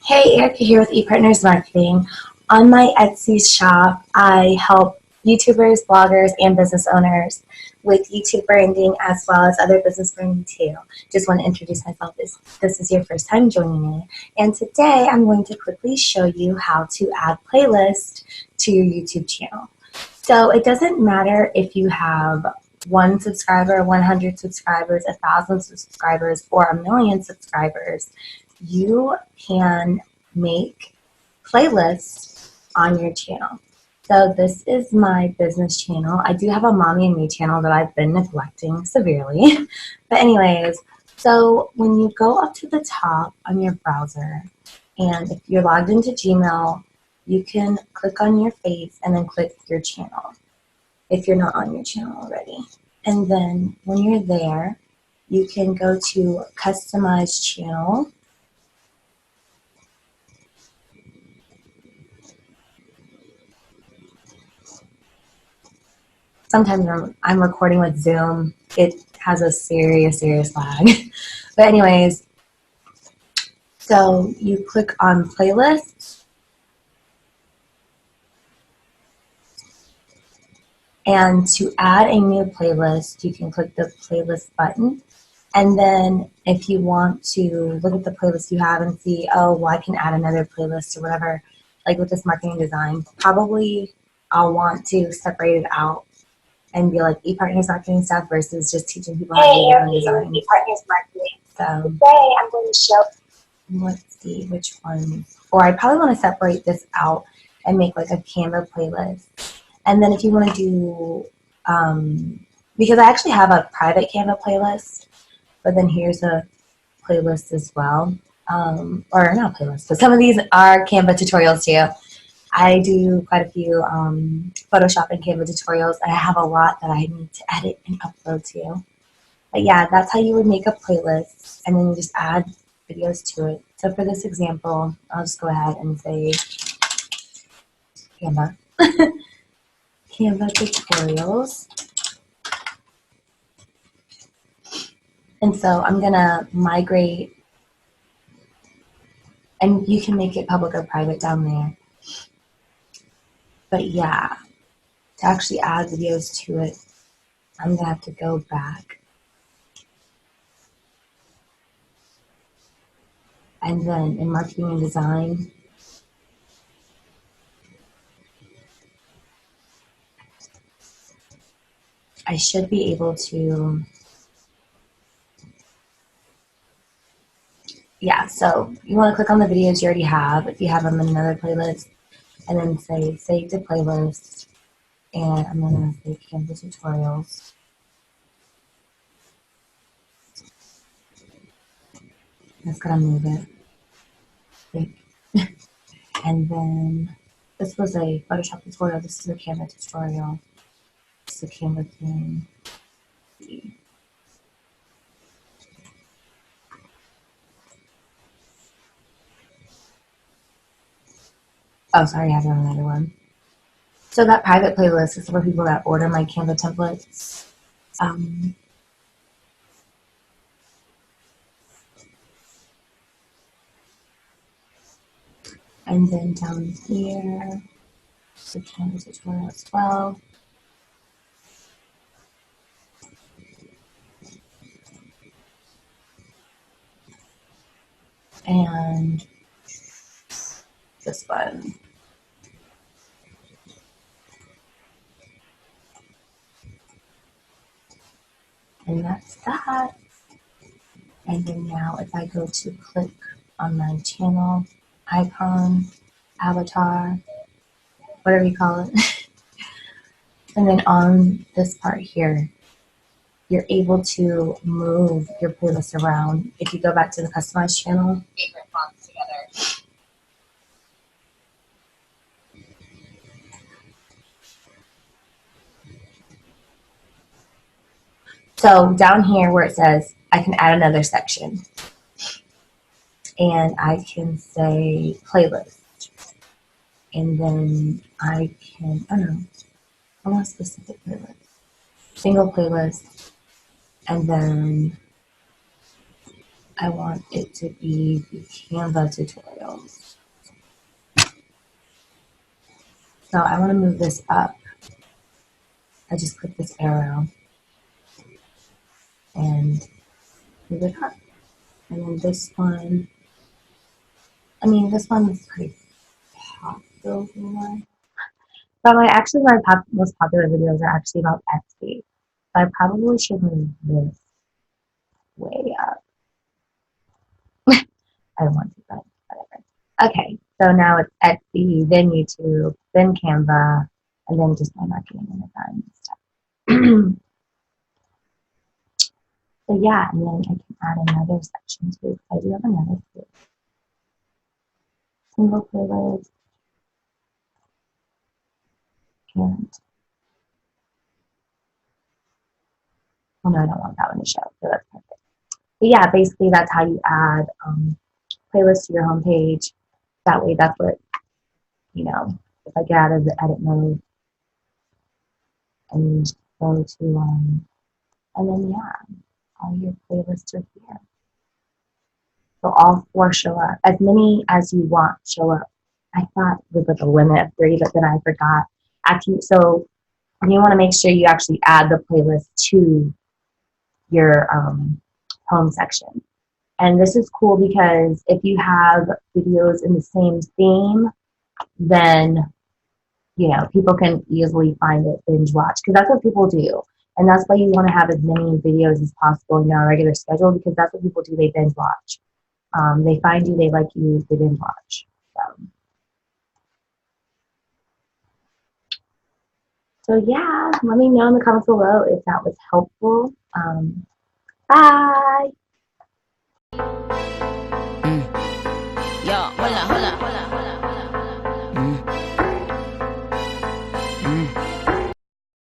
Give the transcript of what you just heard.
Hey, Erica here with ePartners Marketing. On my Etsy shop, I help YouTubers, bloggers, and business owners with YouTube branding as well as other business branding too. Just want to introduce myself if this is your first time joining me. And today I'm going to quickly show you how to add playlists to your YouTube channel. So it doesn't matter if you have 1 subscriber, 100 subscribers, 1,000 subscribers, or 1,000,000 subscribers. You can make playlists on your channel. So this is my business channel. I do have a mommy and me channel that I've been neglecting severely. But anyways, so when you go up to the top on your browser, and if you're logged into Gmail, you can click on your face and then click your channel if you're not on your channel already. And then when you're there, you can go to Customize Channel. Sometimes I'm recording with Zoom. It has a serious lag. But anyways, so you click on Playlists. And to add a new playlist, you can click the playlist button. And then if you want to look at the playlist you have and see, oh, well, I can add another playlist or whatever, like with this marketing design, probably I'll want to separate it out and be like ePartners marketing stuff versus just teaching people how to do their own design. ePartners marketing. So today I'm going to show. Let's see which one. Or I probably want to separate this out and make like a Canva playlist. And then if you want to do, because I actually have a private Canva playlist, but then here's a playlist as well. Or not playlist, but some of these are Canva tutorials too. I do quite a few Photoshop and Canva tutorials, and I have a lot that I need to edit and upload to. But yeah, that's how you would make a playlist, and then you just add videos to it. So for this example, I'll just go ahead and say Canva. Canva tutorials. And so I'm going to migrate, and you can make it public or private down there. But yeah, to actually add videos to it, I'm going to have to go back. And then in marketing and design, I should be able to, yeah, so you want to click on the videos you already have, if you have them in another playlist, and then say save to playlist, and I'm going to say Canva tutorials. Just going to move it. And then this was a Photoshop tutorial, this is a Canva tutorial. This is a Canva thing. Oh, sorry, I have another one. So that private playlist is for people that order my Canva templates. And then down here, the Canva tutorial as well. And this one. And that's that. And then now if I go to click on my channel icon, avatar, whatever you call it, and then on this part here, you're able to move your playlist around. If you go back to the customized channel, favorite fonts together. So down here where it says, I can add another section. And I can say playlist. And then I can, I don't know, I want a specific playlist. Single playlist. And then I want it to be the Canva tutorials. So I want to move this up. I just click this arrow and move it up. And then this one, this one is pretty popular. But my most popular videos are actually about Etsy. So I probably should move this way up. I don't want to, but whatever. Okay, so now it's Etsy, then YouTube, then Canva, and then just my marketing and design stuff. So yeah, and then I can add another section too. I do have another single playlist and oh no, I don't want that one to show. So that's perfect. But yeah, basically that's how you add playlists to your homepage. That way, that's what if I get out of the edit mode and go to and then yeah, all your playlists are here. So all 4 show up. As many as you want show up. I thought it was like a limit of 3, but then I forgot. So you want to make sure you actually add the playlist to your home section. And this is cool because if you have videos in the same theme, then people can easily find it, binge watch, because that's what people do. And that's why you want to have as many videos as possible in your regular schedule, because that's what people do. They binge watch. They find you, they like you, they binge watch. So yeah, let me know in the comments below if that was helpful. Bye. Yo, hold on.